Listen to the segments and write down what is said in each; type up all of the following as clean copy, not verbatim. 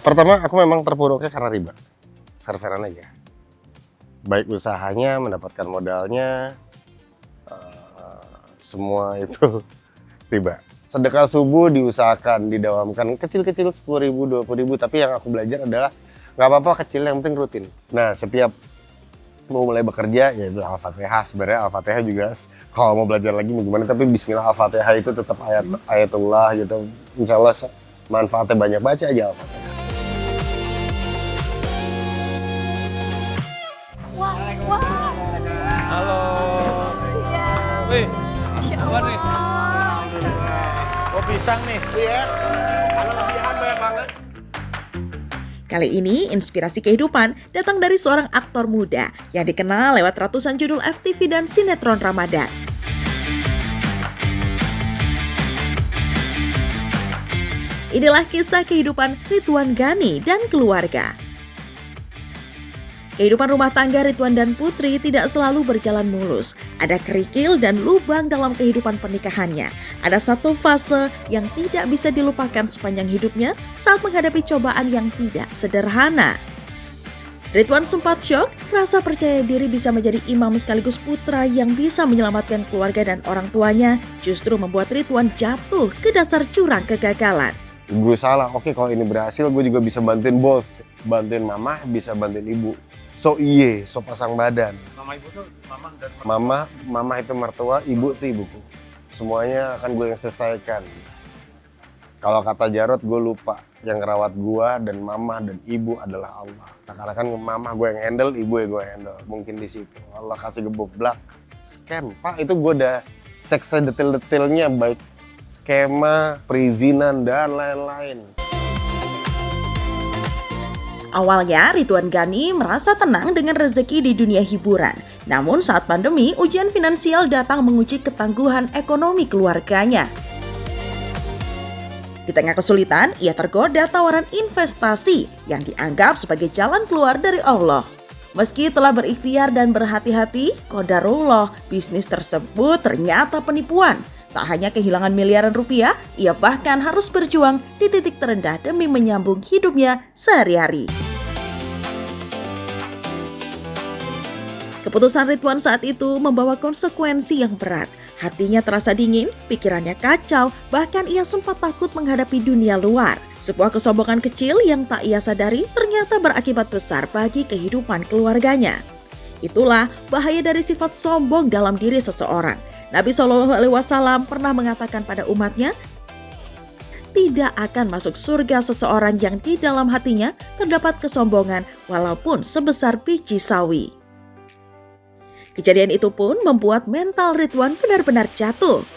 Pertama, aku memang terpuruknya karena riba. Fair-fairan aja. Baik usahanya, mendapatkan modalnya, semua itu riba. Sedekah subuh diusahakan, didawamkan kecil-kecil 10.000, 20.000, tapi yang aku belajar adalah nggak apa-apa kecil, yang penting rutin. Nah, setiap mau mulai bekerja, ya itu Al-Fatihah. Sebenarnya Al-Fatihah juga kalau mau belajar lagi gimana, tapi Bismillah Al-Fatihah itu tetap ayatullah gitu. Insya Allah manfaatnya banyak, baca aja Al-Fatihah. Wah. Halo. Iya. Wih, Masya apa nih? Allah. Oh pisang nih. Iya, ada lebihan banyak banget. Kali ini inspirasi kehidupan datang dari seorang aktor muda yang dikenal lewat ratusan judul FTV dan sinetron Ramadan. Inilah kisah kehidupan Ridwan Ghani dan keluarga. Kehidupan rumah tangga Ridwan dan Putri tidak selalu berjalan mulus. Ada kerikil dan lubang dalam kehidupan pernikahannya. Ada satu fase yang tidak bisa dilupakan sepanjang hidupnya saat menghadapi cobaan yang tidak sederhana. Ridwan sempat syok, rasa percaya diri bisa menjadi imam sekaligus putra yang bisa menyelamatkan keluarga dan orang tuanya justru membuat Ridwan jatuh ke dasar jurang kegagalan. Gue salah, oke kalau ini berhasil gue juga bisa bantuin both. Bantuin mama, bisa bantuin ibu. So pasang badan. Mama ibu tuh mama dan Mama itu mertua, ibu tuh ibuku. Semuanya akan gue yang selesaikan. Kalau kata Jarod, gue lupa. Yang ngerawat gue dan mama dan ibu adalah Allah. Nah, karena kan mama gue yang handle, ibu yang gue handle. Mungkin di situ Allah kasih geblak. Scam, Pak, itu gue udah cek sedetail-detailnya, baik skema, perizinan, dan lain-lain. Awalnya, Ridwan Ghani merasa tenang dengan rezeki di dunia hiburan. Namun saat pandemi, ujian finansial datang menguji ketangguhan ekonomi keluarganya. Di tengah kesulitan, ia tergoda tawaran investasi yang dianggap sebagai jalan keluar dari Allah. Meski telah berikhtiar dan berhati-hati, qadarullah, bisnis tersebut ternyata penipuan. Tak hanya kehilangan miliaran rupiah, ia bahkan harus berjuang di titik terendah demi menyambung hidupnya sehari-hari. Keputusan Ridwan saat itu membawa konsekuensi yang berat. Hatinya terasa dingin, pikirannya kacau, bahkan ia sempat takut menghadapi dunia luar. Sebuah kesombongan kecil yang tak ia sadari ternyata berakibat besar bagi kehidupan keluarganya. Itulah bahaya dari sifat sombong dalam diri seseorang. Nabi SAW pernah mengatakan pada umatnya, tidak akan masuk surga seseorang yang di dalam hatinya terdapat kesombongan walaupun sebesar biji sawi. Kejadian itu pun membuat mental Ridwan benar-benar jatuh.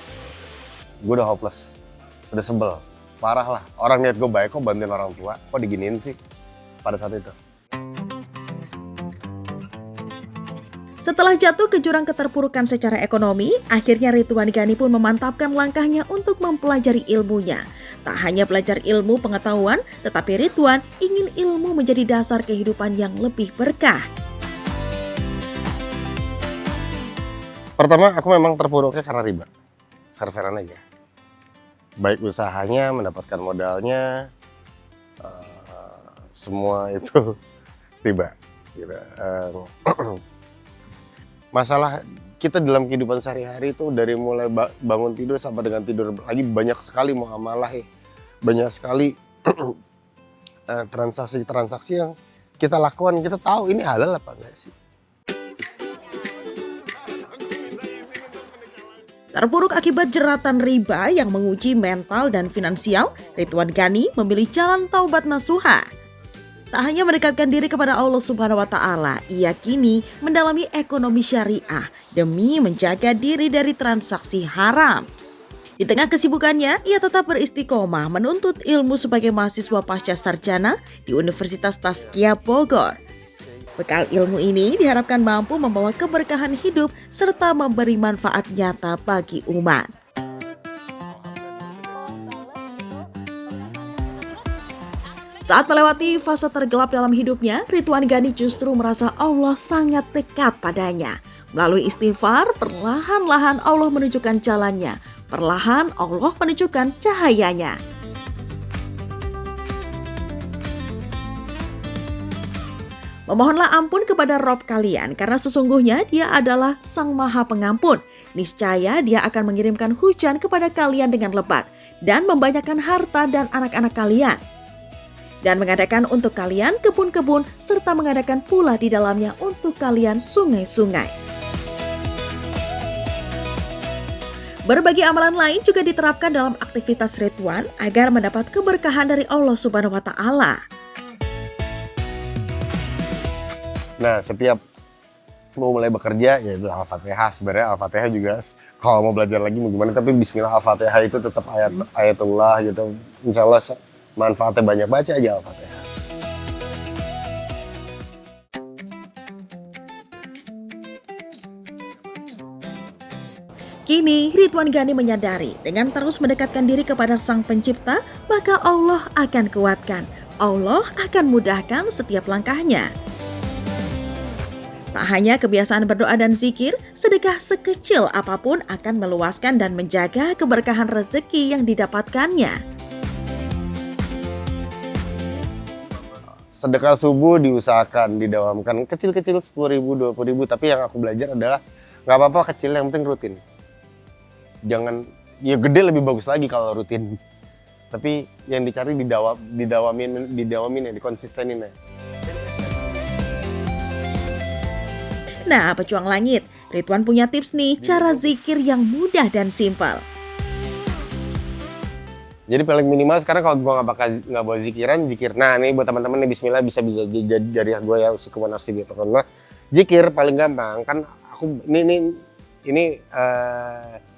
Gue udah hopeless, udah sebel, parah lah. Orang niat gue baik kok bantuin orang tua, kok diginiin sih pada saat itu. Setelah jatuh ke jurang keterpurukan secara ekonomi, akhirnya Ridwan Ghani pun memantapkan langkahnya untuk mempelajari ilmunya. Tak hanya belajar ilmu pengetahuan, tetapi Ridwan ingin ilmu menjadi dasar kehidupan yang lebih berkah. Pertama, aku memang terpuruknya karena riba. Fair-fairan aja. Baik usahanya, mendapatkan modalnya, semua itu riba. Gitu. Masalah kita dalam kehidupan sehari-hari itu dari mulai bangun tidur sampai dengan tidur lagi banyak sekali muamalah ya. Banyak sekali transaksi-transaksi yang kita lakukan, kita tahu ini halal apa enggak sih. Terpuruk akibat jeratan riba yang menguji mental dan finansial, Ridwan Ghani memilih jalan taubat nasuha. Tak hanya mendekatkan diri kepada Allah Subhanahu wa Ta'ala, ia kini mendalami ekonomi syariah demi menjaga diri dari transaksi haram. Di tengah kesibukannya, ia tetap beristiqomah menuntut ilmu sebagai mahasiswa pasca sarjana di Universitas Tazkiyah Bogor. Bekal ilmu ini diharapkan mampu membawa keberkahan hidup serta memberi manfaat nyata bagi umat. Saat melewati fase tergelap dalam hidupnya, Ridwan Ghani justru merasa Allah sangat dekat padanya. Melalui istighfar, perlahan-lahan Allah menunjukkan jalannya. Perlahan Allah menunjukkan cahayanya. Memohonlah ampun kepada Rob kalian karena sesungguhnya Dia adalah Sang Maha Pengampun. Niscaya Dia akan mengirimkan hujan kepada kalian dengan lebat dan membanyakkan harta dan anak-anak kalian. Dan mengadakan untuk kalian kebun-kebun serta mengadakan pula di dalamnya untuk kalian sungai-sungai. Berbagai amalan lain juga diterapkan dalam aktivitas Ridwan agar mendapat keberkahan dari Allah Subhanahu wa Ta'ala. Nah, setiap mau mulai bekerja, ya itu Al-Fatihah. Sebenarnya Al-Fatihah juga kalau mau belajar lagi mau gimana, tapi Bismillah Al-Fatihah itu tetap ayatullah gitu. Insya Allah manfaatnya banyak, baca aja Al-Fatihah. Kini Ridwan Ghani menyadari dengan terus mendekatkan diri kepada Sang Pencipta, maka Allah akan kuatkan. Allah akan mudahkan setiap langkahnya. Tak hanya kebiasaan berdoa dan zikir, sedekah sekecil apapun akan meluaskan dan menjaga keberkahan rezeki yang didapatkannya. Sedekah subuh diusahakan, didawamkan. Kecil-kecil 10.000, 20.000, tapi yang aku belajar adalah nggak apa-apa kecil, yang penting rutin. Jangan, ya gede lebih bagus lagi kalau rutin. Tapi yang dicari didawamin ya, dikonsistenin ya. Nah, pejuang langit, Ridwan punya tips nih, cara zikir yang mudah dan simpel. Jadi paling minimal sekarang kalau gue nggak bawa zikiran, zikir. Nah ini buat teman-teman nih, Bismillah bisa jadi jariah gue ya, usikum nafsi gitu. Karena zikir paling gampang kan. Aku ini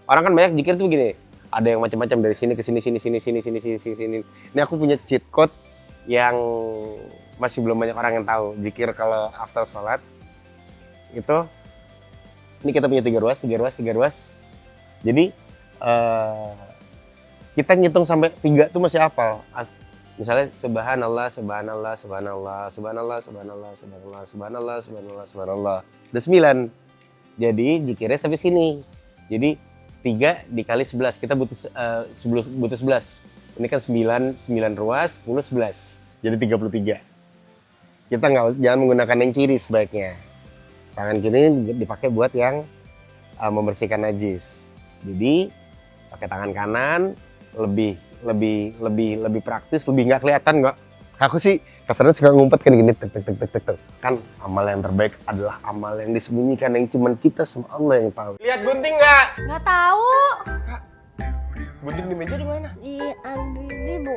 orang kan banyak zikir tuh begini. Ada yang macam-macam dari sini ke sini. Ini aku punya cheat code yang masih belum banyak orang yang tahu. Zikir kalau after sholat itu, ini kita punya 3 ruas. Jadi kita ngitung sampai 3 tuh masih hafal. Misalnya subhanallah. Udah 9. Jadi zikirnya sampai sini. Jadi 3 dikali 11, kita butuh 11. Ini kan 9 ruas, 10, 11. Jadi 33. Kita jangan menggunakan yang kiri sebaiknya. Tangan kiri dipakai buat yang membersihkan najis. Jadi pakai tangan kanan lebih praktis, lebih nggak kelihatan nggak. Aku sih kasarnya suka ngumpet kan gini, tek. Kan amal yang terbaik adalah amal yang disembunyikan yang cuman kita sama Allah yang tahu. Lihat gunting nggak? Nggak tahu. Gunting di meja di mana? Diambil di Bu.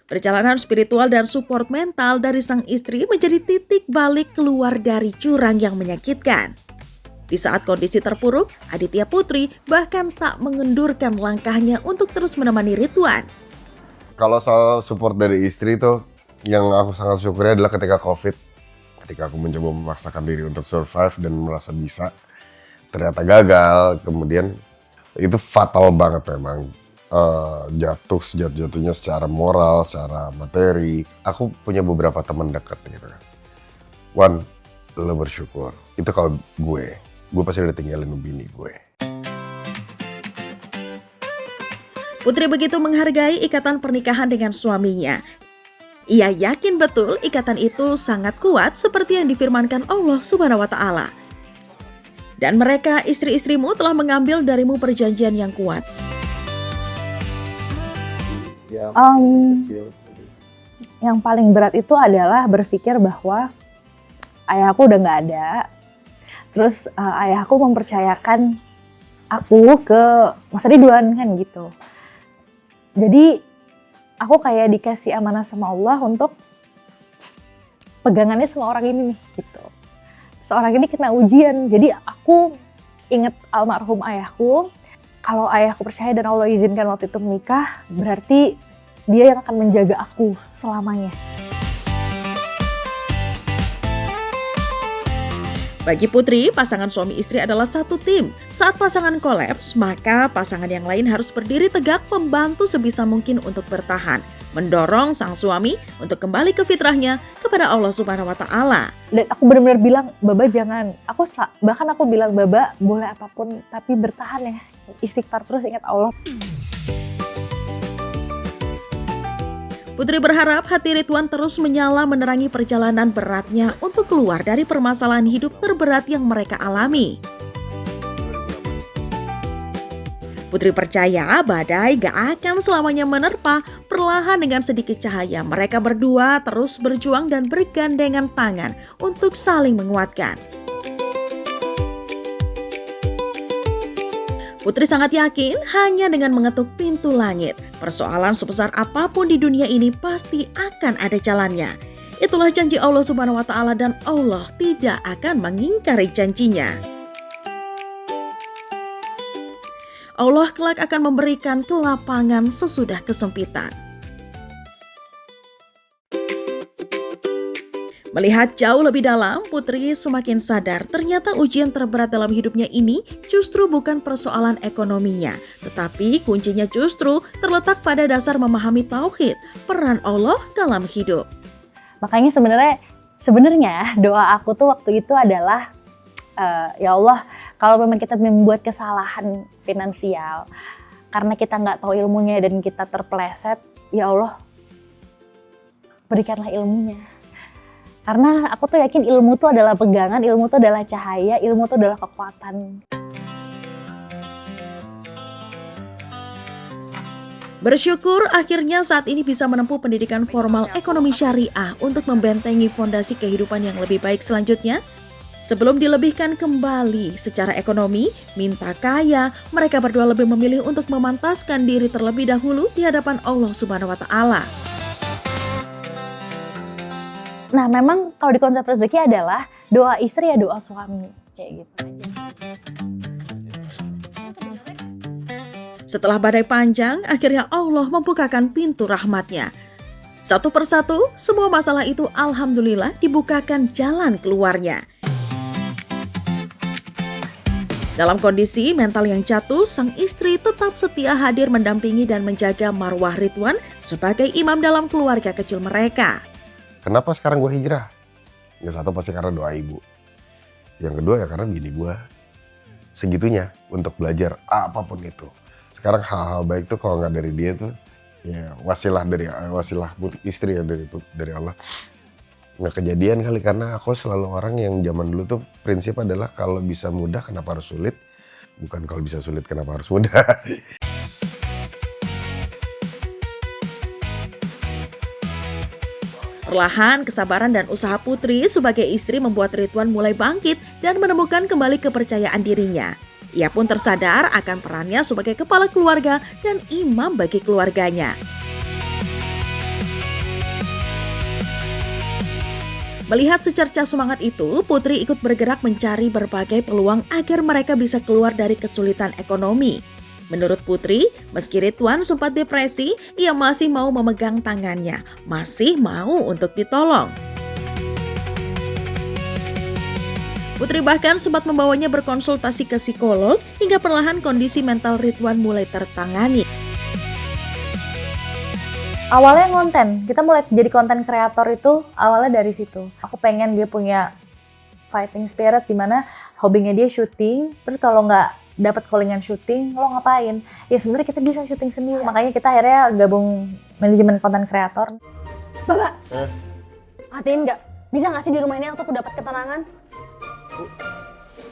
Perjalanan spiritual dan support mental dari sang istri menjadi titik balik keluar dari jurang yang menyakitkan. Di saat kondisi terpuruk, Aditya Putri bahkan tak mengendurkan langkahnya untuk terus menemani Ridwan. Kalau soal support dari istri itu, yang aku sangat syukuri adalah ketika COVID. Ketika aku mencoba memaksakan diri untuk survive dan merasa bisa, ternyata gagal. Kemudian itu fatal banget memang. Jatuhnya secara moral, secara materi. Aku punya beberapa teman dekat gitu kan. Wan, lo bersyukur. Itu kalau gue pasti udah tinggalin bini gue. Putri begitu menghargai ikatan pernikahan dengan suaminya. Ia yakin betul ikatan itu sangat kuat seperti yang difirmankan Allah Subhanahu wa Ta'ala. Dan mereka, istri-istrimu, telah mengambil darimu perjanjian yang kuat. Yang paling berat itu adalah berpikir bahwa ayahku udah nggak ada. Terus ayahku mempercayakan aku ke Mas Ridwan kan gitu. Jadi aku kayak dikasih amanah sama Allah untuk pegangannya sama orang ini nih gitu. Seorang ini kena ujian. Jadi aku inget almarhum ayahku. Kalau ayahku percaya dan Allah izinkan waktu itu menikah, berarti dia yang akan menjaga aku selamanya. Bagi Putri, pasangan suami istri adalah satu tim. Saat pasangan kolaps, maka pasangan yang lain harus berdiri tegak membantu sebisa mungkin untuk bertahan, mendorong sang suami untuk kembali ke fitrahnya kepada Allah Subhanahu wa Ta'ala. Dan aku benar-benar bilang, Baba jangan. Bahkan aku bilang, Baba boleh apapun tapi bertahan ya. Istighfar terus, ingat Allah. Putri berharap hati Ridwan terus menyala menerangi perjalanan beratnya untuk keluar dari permasalahan hidup terberat yang mereka alami. Putri percaya badai gak akan selamanya menerpa. Perlahan dengan sedikit cahaya, mereka berdua terus berjuang dan bergandengan tangan untuk saling menguatkan. Putri sangat yakin hanya dengan mengetuk pintu langit, persoalan sebesar apapun di dunia ini pasti akan ada jalannya. Itulah janji Allah Subhanahu wa Ta'ala, dan Allah tidak akan mengingkari janjinya. Allah kelak akan memberikan kelapangan sesudah kesempitan. Melihat jauh lebih dalam, Putri semakin sadar ternyata ujian terberat dalam hidupnya ini justru bukan persoalan ekonominya, tetapi kuncinya justru terletak pada dasar memahami tauhid, peran Allah dalam hidup. Makanya sebenarnya doa aku tuh waktu itu adalah, ya Allah, kalau memang kita membuat kesalahan finansial karena kita nggak tahu ilmunya dan kita terpeleset, ya Allah, berikanlah ilmunya. Karena aku tuh yakin ilmu tuh adalah pegangan, ilmu tuh adalah cahaya, ilmu tuh adalah kekuatan. Bersyukur akhirnya saat ini bisa menempuh pendidikan formal ekonomi syariah untuk membentengi fondasi kehidupan yang lebih baik selanjutnya. Sebelum dilebihkan kembali secara ekonomi, minta kaya, mereka berdua lebih memilih untuk memantaskan diri terlebih dahulu di hadapan Allah Subhanahu wa Ta'ala. Nah, memang kalau di konsep rezeki adalah doa istri ya doa suami, kayak gitu. Setelah badai panjang, akhirnya Allah membukakan pintu rahmatnya. Satu persatu, semua masalah itu alhamdulillah dibukakan jalan keluarnya. Dalam kondisi mental yang jatuh, sang istri tetap setia hadir mendampingi dan menjaga marwah Ridwan sebagai imam dalam keluarga kecil mereka. Kenapa sekarang gue hijrah? Yang satu pasti karena doa ibu. Yang kedua ya karena bini gue segitunya untuk belajar apapun itu. Sekarang hal-hal baik tuh kalau nggak dari dia tuh ya wasilah istri ya dari Allah. Nggak kejadian kali karena aku selalu orang yang zaman dulu tuh prinsip adalah kalau bisa mudah kenapa harus sulit, bukan kalau bisa sulit kenapa harus mudah. Perlahan, kesabaran dan usaha Putri sebagai istri membuat Ridwan mulai bangkit dan menemukan kembali kepercayaan dirinya. Ia pun tersadar akan perannya sebagai kepala keluarga dan imam bagi keluarganya. Melihat secercah semangat itu, Putri ikut bergerak mencari berbagai peluang agar mereka bisa keluar dari kesulitan ekonomi. Menurut Putri, meski Ridwan sempat depresi, ia masih mau memegang tangannya, masih mau untuk ditolong. Putri bahkan sempat membawanya berkonsultasi ke psikolog hingga perlahan kondisi mental Ridwan mulai tertangani. Awalnya konten, kita mulai jadi konten kreator itu awalnya dari situ. Aku pengen dia punya fighting spirit di mana hobinya dia syuting, terus kalau nggak dapat callingan syuting, lo ngapain? Ya sebenarnya kita bisa syuting sendiri, makanya kita akhirnya gabung manajemen konten kreator. Baba, hatiin nggak? Bisa nggak sih di rumah ini untuk dapat ketenangan?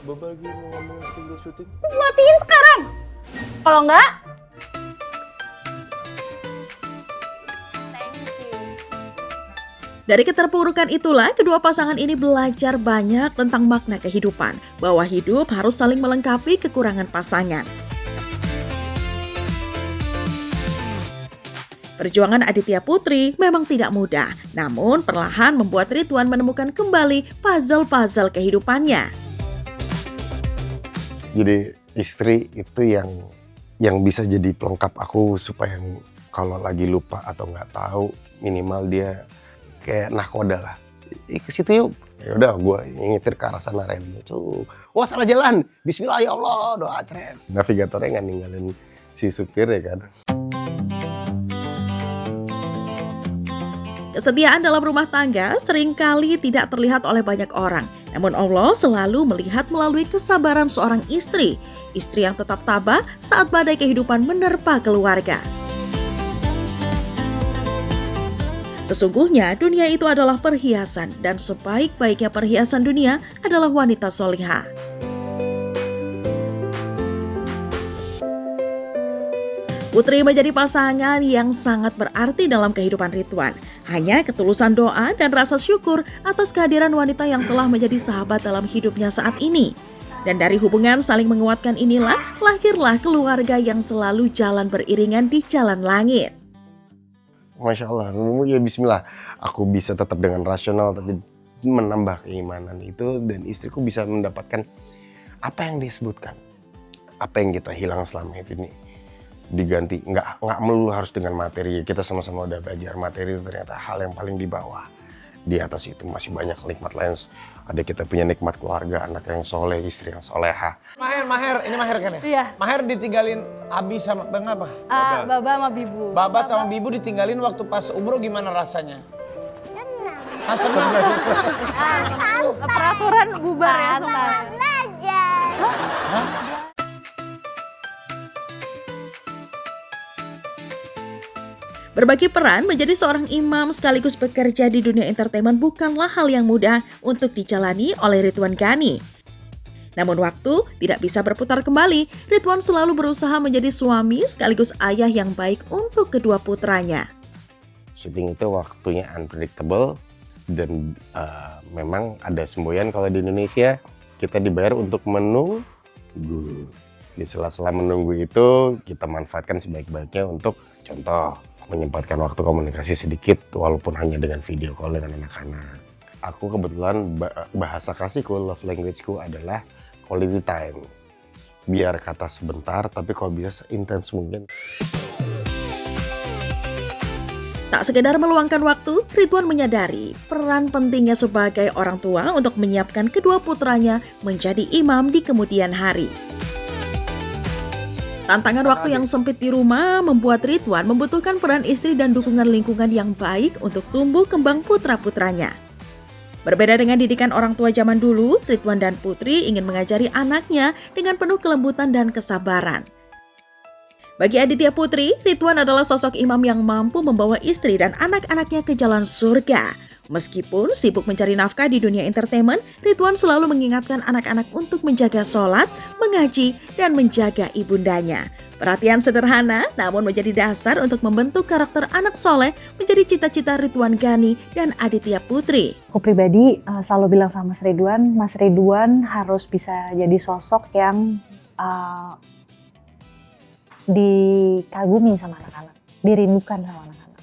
Baba lagi mau ngomong single syuting. Matiin sekarang. Kalau nggak, Dari keterpurukan itulah, kedua pasangan ini belajar banyak tentang makna kehidupan, bahwa hidup harus saling melengkapi kekurangan pasangan. Perjuangan Aditya Putri memang tidak mudah, namun perlahan membuat Ridwan menemukan kembali puzzle-puzzle kehidupannya. Jadi istri itu yang bisa jadi pelengkap aku supaya kalau lagi lupa atau nggak tahu minimal dia kayak nahkoda lah. Ke situ yuk. Ya udah gue nyetir ke arah sana remnya. Wah salah jalan. Bismillah ya Allah, doa cret. Navigatornya nggak ninggalin si supir ya kan. Kesetiaan dalam rumah tangga seringkali tidak terlihat oleh banyak orang. Namun Allah selalu melihat melalui kesabaran seorang istri. Istri yang tetap tabah saat badai kehidupan menerpa keluarga. Sesungguhnya dunia itu adalah perhiasan dan sebaik-baiknya perhiasan dunia adalah wanita solihah. Putri menjadi pasangan yang sangat berarti dalam kehidupan Ridwan. Hanya ketulusan doa dan rasa syukur atas kehadiran wanita yang telah menjadi sahabat dalam hidupnya saat ini. Dan dari hubungan saling menguatkan inilah lahirlah keluarga yang selalu jalan beriringan di jalan langit. Masya Allah, ya bismillah. Aku bisa tetap dengan rasional tapi menambah keimanan itu, dan istriku bisa mendapatkan apa yang disebutkan. Apa yang kita hilang selama ini diganti, nggak melulu harus dengan materi. Kita sama-sama udah belajar materi itu ternyata hal yang paling di bawah. Di atas itu masih banyak nikmat lain. Ada kita punya nikmat keluarga, anak yang soleh, istri yang soleha. Maher, ini Maher kan ya? Iya. Maher ditinggalin Abi sama Bang apa? Baba sama Bibu. Baba sama Bibu ditinggalin waktu pas umroh, gimana rasanya? Senang. Ah, senang. Peraturan bubar ya sempat. Belajar. Berbagi peran menjadi seorang imam sekaligus bekerja di dunia entertainment bukanlah hal yang mudah untuk dijalani oleh Ridwan Ghani. Namun waktu tidak bisa berputar kembali, Ridwan selalu berusaha menjadi suami sekaligus ayah yang baik untuk kedua putranya. Syuting itu waktunya unpredictable dan memang ada semboyan kalau di Indonesia kita dibayar untuk menunggu. Di sela-sela menunggu itu kita manfaatkan sebaik-baiknya untuk contoh menyempatkan waktu komunikasi sedikit walaupun hanya dengan video call dengan anak-anak. Aku kebetulan bahasa kasihku, love language-ku adalah quality time. Biar kata sebentar tapi kalau bisa intens mungkin. Tak sekedar meluangkan waktu, Ridwan menyadari peran pentingnya sebagai orang tua untuk menyiapkan kedua putranya menjadi imam di kemudian hari. Tantangan waktu yang sempit di rumah membuat Ridwan membutuhkan peran istri dan dukungan lingkungan yang baik untuk tumbuh kembang putra-putranya. Berbeda dengan didikan orang tua zaman dulu, Ridwan dan Putri ingin mengajari anaknya dengan penuh kelembutan dan kesabaran. Bagi Aditya Putri, Ridwan adalah sosok imam yang mampu membawa istri dan anak-anaknya ke jalan surga. Meskipun sibuk mencari nafkah di dunia entertainment, Ridwan selalu mengingatkan anak-anak untuk menjaga sholat, mengaji, dan menjaga ibundanya. Perhatian sederhana namun menjadi dasar untuk membentuk karakter anak soleh menjadi cita-cita Ridwan Ghani dan Aditya Putri. Aku pribadi selalu bilang sama Mas Ridwan harus bisa jadi sosok yang dikagumi sama anak-anak, dirindukan sama anak-anak.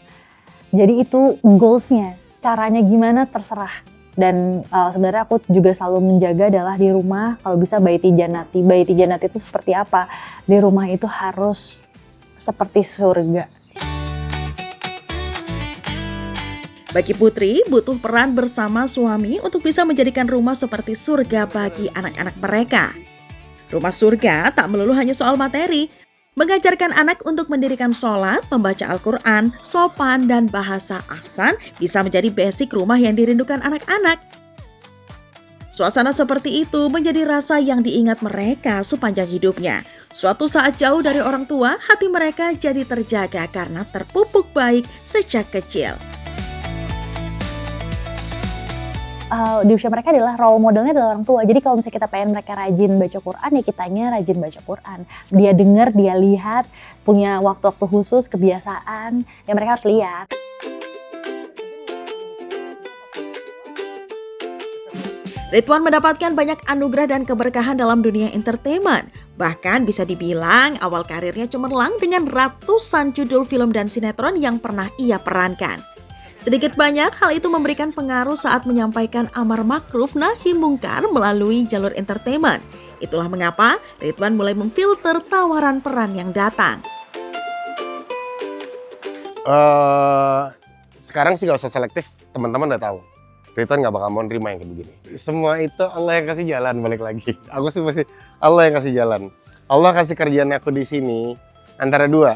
Jadi itu goals-nya. Caranya gimana terserah. Dan sebenarnya aku juga selalu menjaga adalah di rumah kalau bisa baiti janati. Baiti janati itu seperti apa? Di rumah itu harus seperti surga. Bagi Putri, butuh peran bersama suami untuk bisa menjadikan rumah seperti surga bagi anak-anak mereka. Rumah surga tak melulu hanya soal materi. Mengajarkan anak untuk mendirikan sholat, membaca Al-Quran, sopan, dan bahasa ahsan bisa menjadi basic rumah yang dirindukan anak-anak. Suasana seperti itu menjadi rasa yang diingat mereka sepanjang hidupnya. Suatu saat jauh dari orang tua, hati mereka jadi terjaga karena terpupuk baik sejak kecil. Di usia mereka adalah role modelnya adalah orang tua. Jadi kalau misalnya kita pengen mereka rajin baca Quran, ya kitanya rajin baca Quran. Dia dengar, dia lihat, punya waktu-waktu khusus, kebiasaan, yang mereka harus lihat. Ridwan mendapatkan banyak anugerah dan keberkahan dalam dunia entertainment. Bahkan bisa dibilang awal karirnya cemerlang dengan ratusan judul film dan sinetron yang pernah ia perankan. Sedikit banyak hal itu memberikan pengaruh saat menyampaikan amar makruf nahi mungkar melalui jalur entertainment. Itulah mengapa Ridwan mulai memfilter tawaran peran yang datang. Sekarang sih gak usah selektif, teman-teman udah tahu. Ridwan gak bakal mau nerima yang kayak begini. Semua itu Allah yang kasih jalan, balik lagi. Aku sih pasti Allah yang kasih jalan. Allah kasih kerjaan aku di sini antara dua.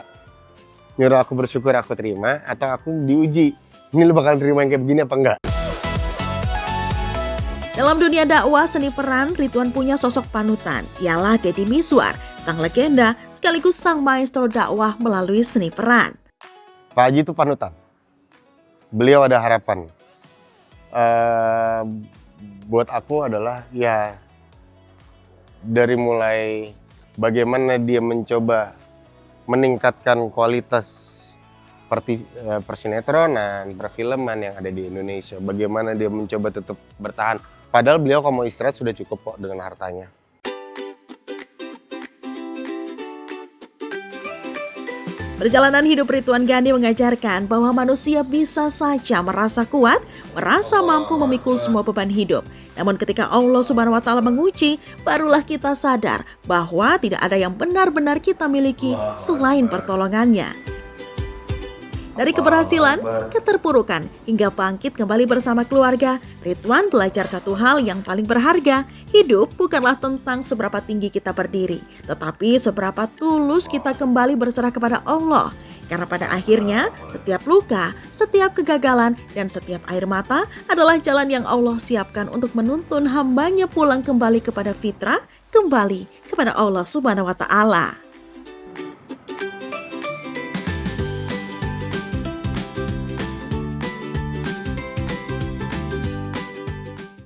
Nyuruh aku bersyukur aku terima, atau aku diuji. Ini lu bakal terima yang kayak begini apa enggak? Dalam dunia dakwah seni peran, Ridwan punya sosok panutan. Ialah Deddy Mizwar, sang legenda sekaligus sang maestro dakwah melalui seni peran. Pak Haji itu panutan. beliau ada harapan. Buat aku adalah ya dari mulai bagaimana dia mencoba meningkatkan kualitas persinetronan, perfilman yang ada di Indonesia. Bagaimana dia mencoba tetap bertahan. Padahal beliau kalau mau istirahat sudah cukup kok dengan hartanya. Perjalanan hidup Ridwan Ghani mengajarkan bahwa manusia bisa saja merasa kuat, merasa mampu memikul semua beban hidup. Namun ketika Allah Subhanahu wa taala menguji, barulah kita sadar bahwa tidak ada yang benar-benar kita miliki selain pertolongannya. Dari keberhasilan, keterpurukan, hingga bangkit kembali bersama keluarga, Ridwan belajar satu hal yang paling berharga. Hidup bukanlah tentang seberapa tinggi kita berdiri, tetapi seberapa tulus kita kembali berserah kepada Allah. Karena pada akhirnya, setiap luka, setiap kegagalan, dan setiap air mata adalah jalan yang Allah siapkan untuk menuntun hambanya pulang kembali kepada fitrah, kembali kepada Allah Subhanahu wa taala.